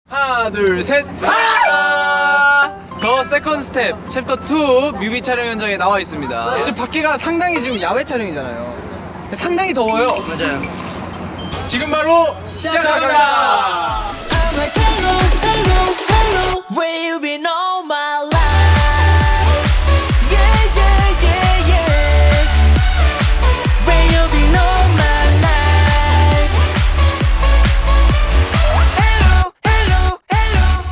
하나 둘 셋. 더 세컨드 스텝 챕터 2 뮤비 촬영 현장에 나와 있습니다. 지금 밖에가 상당히 지금 야외 촬영이잖아요. 상당히 더워요. 맞아요. 지금 바로 시작합니다. I'm like hello, hello, hello. Where you been all my life? Yeah, yeah, yeah, yeah. Where you been all my life? Hello, hello, hello.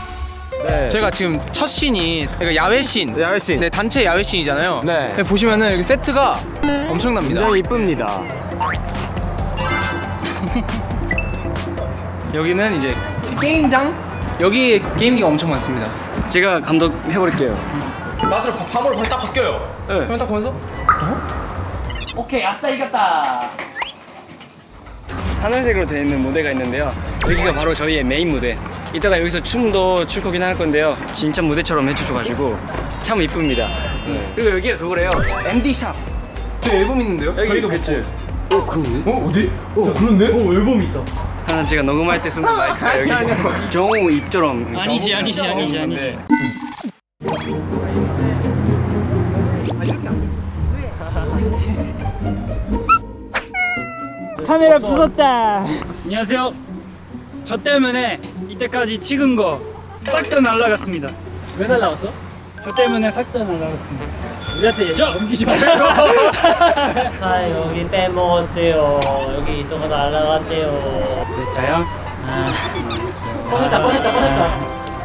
네. 저희가 지금 첫 씬이 그러니까 야외 씬. 야외 씬. 네, 단체 야외 씬이잖아요. 네. 보시면은 이렇게 세트가 엄청납니다. 굉장히 이쁩니다. 여기는 이제 게임장. 여기 게임기가 엄청 많습니다. 제가 감독 해볼게요. 나중에 밤으로 딱 바뀌어요. 네. 그러면 딱 보면서 오케이, 아싸 이겼다. 하늘색으로 되어 있는 무대가 있는데요. 여기가 바로 저희의 메인 무대. 이따가 여기서 춤도 출 거긴 할 건데요. 진짜 무대처럼 해주셔가지고 참 이쁩니다. 그리고 여기가 그거래요. MD 샵. 저 앨범 있는데요? 저희도 배치. 어디? 그런데? 앨범 있다. 하나 제가 녹음할 때 쓰는 마이크가 여기 정우 입처럼. 아니지. 카메라 부쉈다. 안녕하세요. 저 때문에 이때까지 찍은 거 싹 다 날라갔습니다. 왜 날라갔어? 저 때문에 싹 다 날라갔습니다. 우리한테 예정 넘기지 말고. 아 여기 빼먹었대요. 여기 있던 거 날라갔대요. 자요. 꺼냈다.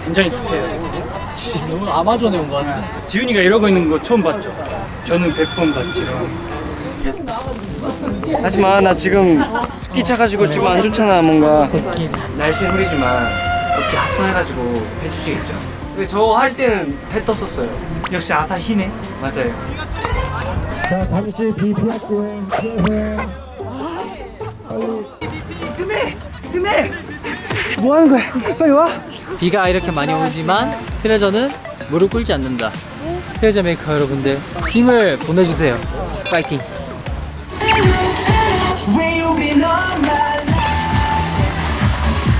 굉장히 습해요. 진짜 너무 아마존에 온 것 같아. 지훈이가 이러고 있는 거 처음 봤죠? 저는 100번 봤지요. 하지만 나 지금 습기 차가지고 지금 안 좋잖아 뭔가. 날씨 흐리지만 어떻게 합성해가지고 해주시겠죠? 근데 저 할 때는 배 떴었어요. 역시 아사히네. 맞아요. 비가 이렇게 많이 오지만 트레저는 무릎 꿇지 않는다. 트레저 메이커 여러분들 힘을 보내주세요. 파이팅. Where you been all my life?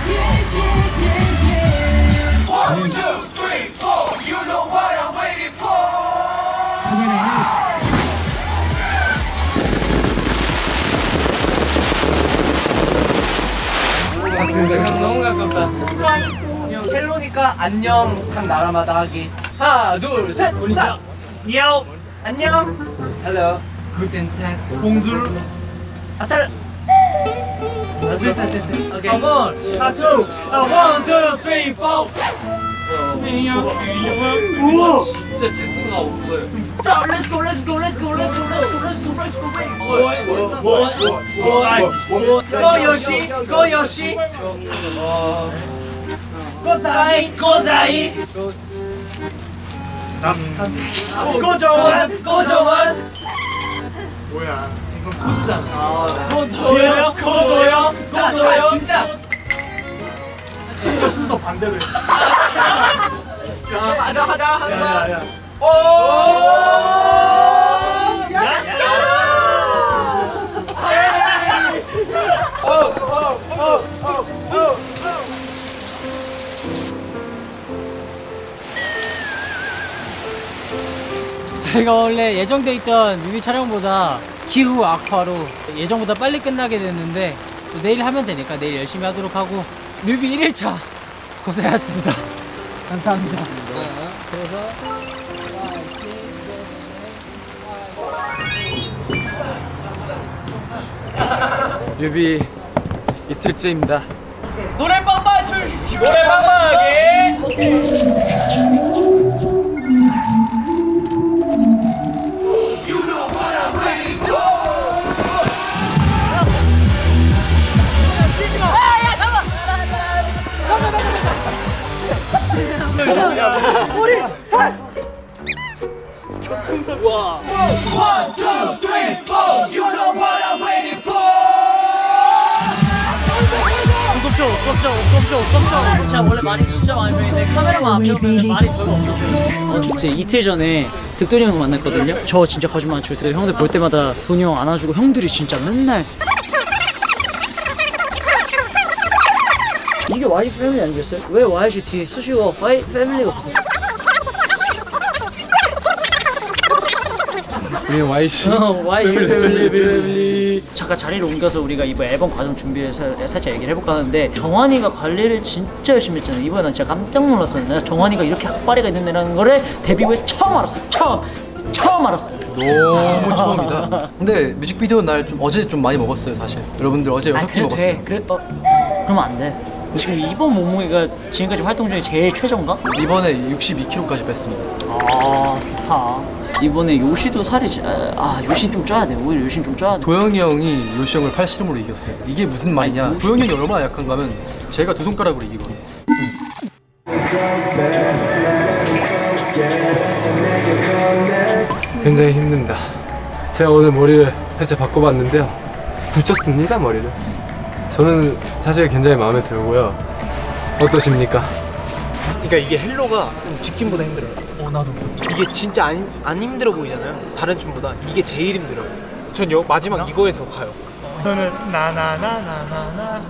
Yeah, yeah, yeah, yeah. 1, 2, 3, 4. You know what I'm waiting for. 너무 가깝다. 형 헬로니까 안녕 각 나라마다 하기. 하나 둘 셋. 나. 니아오. 안녕. 헬로. 구텐탁. 봉줄. 아살. 오케이. 원, 타투. 원, 투, 쓰리, 포. 우와. 진짜 재수가 없어요. Let's go, let's go, let's go, let's go, let's go, let's go, let's go. 고요시, 고요시. 고사이, 고사이. 고정원, 고정원. 고도요, 고도요, 고도요. 진짜. 순서 반대로 했어. 자, 하자 하는 거야. 오! 저희가 원래 예정돼 있던 뮤비 촬영보다 기후 악화로 예정보다 빨리 끝나게 됐는데 또 내일 하면 되니까 내일 열심히 하도록 하고 뮤비 1일차 고생하셨습니다. 감사합니다. 뮤비 이틀째입니다. 노래 빵빵 틀어주십시오. 노래 빵빵하게. 와. 1, 2, 3, 4. You know what I'm waiting for. 제가 원래 말이 진짜 많이 배우는데 카메라만 앞에 오면 말이 별로 없었어요. 진짜 이틀 전에 득돈이 형 만났거든요. 저 진짜 거짓말 안 치고 득돈이 형들 볼 때마다 돈이 형 안아주고 형들이 진짜 맨날 이게 Y 패밀리 아니겠어요? 왜 Y시 뒤에 수식어 Y 패밀리가 붙어? 우리 YC Y 패밀리. 잠깐 자리를 옮겨서 우리가 이번 앨범 과정 준비해서 살짝 얘기를 해볼까 하는데 정환이가 관리를 진짜 열심히 했잖아요. 이번에 난 진짜 깜짝 놀랐어요. 내가 정환이가 이렇게 악바리가 있는 애라는 거를 데뷔 후에 처음 알았어. 처음 알았어. 너무 처음이다. 근데 뮤직비디오 날 좀 어제 좀 많이 먹었어요 사실. 여러분들 어제 6끼 그래도 먹었어요. 돼. 그러면 안 돼. 지금 이번 몸무게가 지금까지 활동 중에 제일 최저인가? 이번에 62kg까지 뺐습니다. 아 좋다. 이번에 요시도 살이 요시 좀 쪄야 돼. 오히려 요시 좀 쪄야 돼. 도영이 형이 요시 형을 팔씨름으로 이겼어요. 이게 무슨 말이냐? 도영이 형이 얼마나 약한가면 제가 2손가락으로 이기거든요. 굉장히 힘듭니다. 제가 오늘 머리를 살짝 바꿔봤는데요. 붙였습니다, 머리를. 저는 사실 굉장히 마음에 들고요. 어떠십니까? 그러니까 이게 헬로가 직진보다 힘들어요. 나도. 이게 진짜 안 힘들어 보이잖아요. 다른 춤보다 이게 제일 힘들어요. 전 마지막 이거에서 가요. 저는 나나나나나나.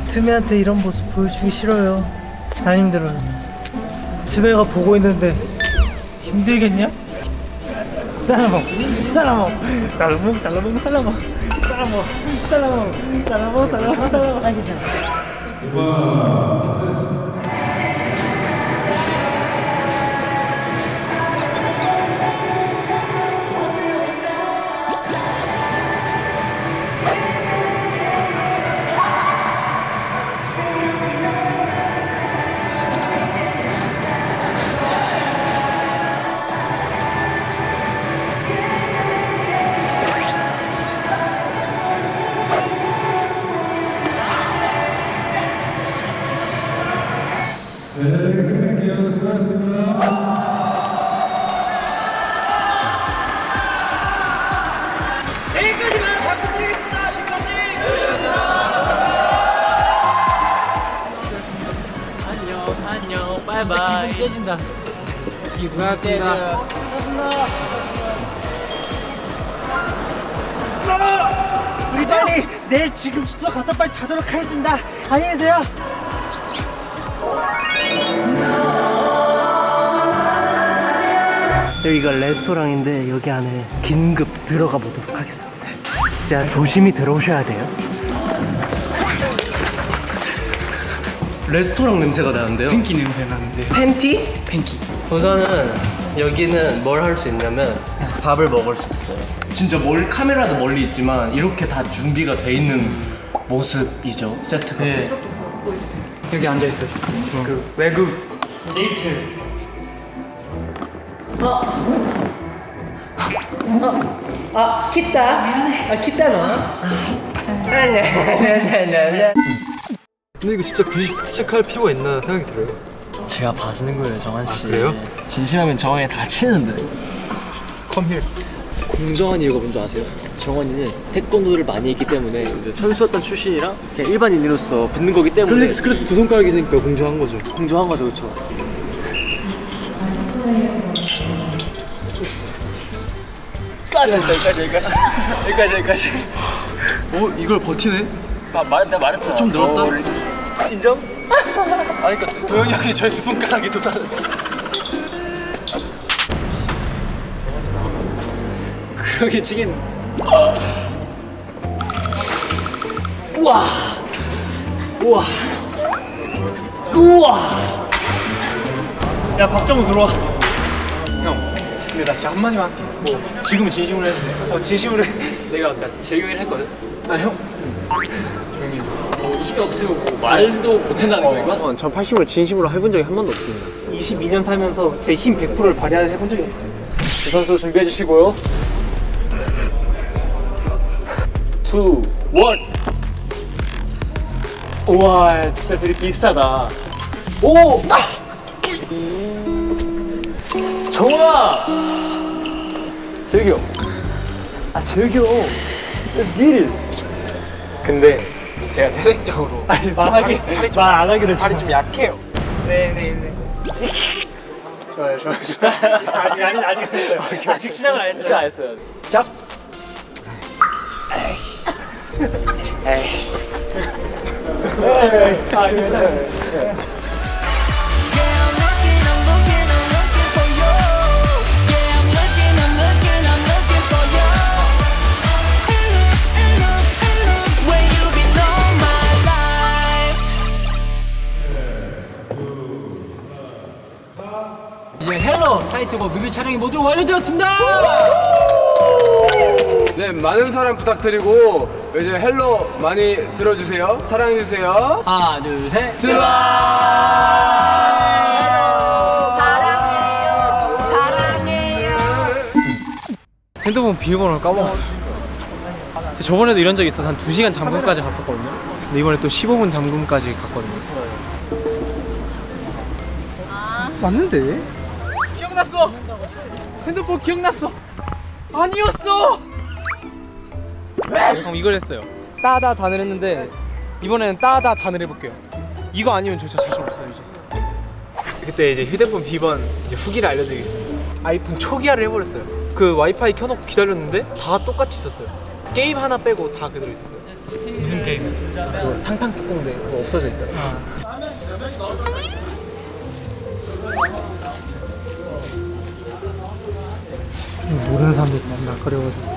트메한테 이런 모습 보여주기 싫어요. 안 힘들어요. 트메가 보고 있는데 힘들겠냐? 살라먹 아 괜찮아. 안녕. 바이바이. 기분 깨진다. 고맙습니다. 우리 빨리 내일 지금 숙소 가서 빨리 자도록 하겠습니다. 안녕히 계세요. 여기가 레스토랑인데 여기 안에 긴급 들어가 보도록 하겠습니다. 진짜 조심히 들어오셔야 돼요. 레스토랑 냄새가 나는데요. 팬키 냄새 나는데. 팬티? 팬키. 우선은 여기는 뭘 할 수 있냐면 밥을 먹을 수 있어요. 진짜 카메라도 멀리 있지만 이렇게 다 준비가 돼 있는 모습이죠. 세트가. 네. 여기 앉아 있어. 그 외국 데이트. 근데 이거 진짜 굳이 시작할 필요가 있나 생각이 들어요. 제가 봐주는 거예요, 정한 씨. 그래요? 진심하면 정한이 다 치는데. Come here. 공정한 이유가 뭔지 아세요? 정한이는 태권도를 많이 했기 때문에 이제 선수였던 출신이랑 그냥 일반인으로서 붙는 거기 때문에. 그래서 2손가락이니까 공정한 거죠. 공정한 거죠, 그렇죠? 여기까지. 이걸 버티네? 내가 말했잖아. 좀 늘었다? 인정? 아니 그러니까 도영이 형이 저의 2손가락이 도달했어. 그러게 치긴. 야 박정우 들어와. 형. 근데 나 진짜 한마디만 할게. 지금은 진심으로 해도 돼. 진심으로 해. 내가 아까 재경이를 했거든? 형. 힘이 없으면 말도 못한다는 거야, 이거? 전 80을 진심으로 해본 적이 한 번도 없습니다. 22년 살면서 제 힘 100%를 발휘해본 적이 없어요. 두 선수 준비해 주시고요. 2, 1. 우와, 진짜 되게 비슷하다. 오! 정훈아! 재경. 근데 제가 태생적으로 말안 하기로 발이 좀 약해요. 좋아요. 아직 시작을 안 했어요. 진짜 안 했어요. Yeah, I'm looking for you. Yeah, I'm looking for you. Hello, where you been all my life? 이제 헬로 타이틀곡 뮤비 촬영이 모두 완료되었습니다. 네, 많은 사랑 부탁드리고 이제 헬로 많이 들어주세요. 사랑해주세요. 하나, 둘, 셋. 핸드폰 비밀번호를 까먹었어요. 저번에도 이런 적이 있어서 한 2시간 잠금까지 갔었거든요. 근데 이번에 또 15분 잠금까지 갔거든요. 맞는데? 기억났어! 핸드폰 기억났어! 아니었어! 그럼 이걸 했어요. 따다 단을 했는데 이번에는 따다 단을 해볼게요. 이거 아니면 저 진짜 자신 없어요 이제. 그때 이제 휴대폰 비번 이제 후기를 알려드리겠습니다. 아이폰 초기화를 해버렸어요. 그 와이파이 켜놓고 기다렸는데 다 똑같이 있었어요. 게임 하나 빼고 다 그대로 있었어요. 무슨 게임? 그 탕탕 특공대 그거 없어져 있다. 모르는 사람들 만나 그래가지고.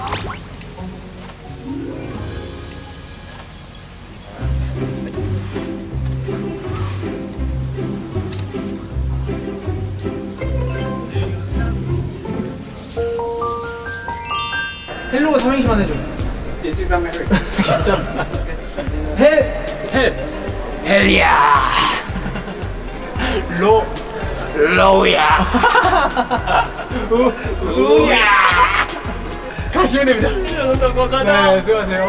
헬로가 삼행시만 해줘. This is America. 진짜. 헬리야. 로우야. 우야. 가시면 됩니다. 네, 수고하세요.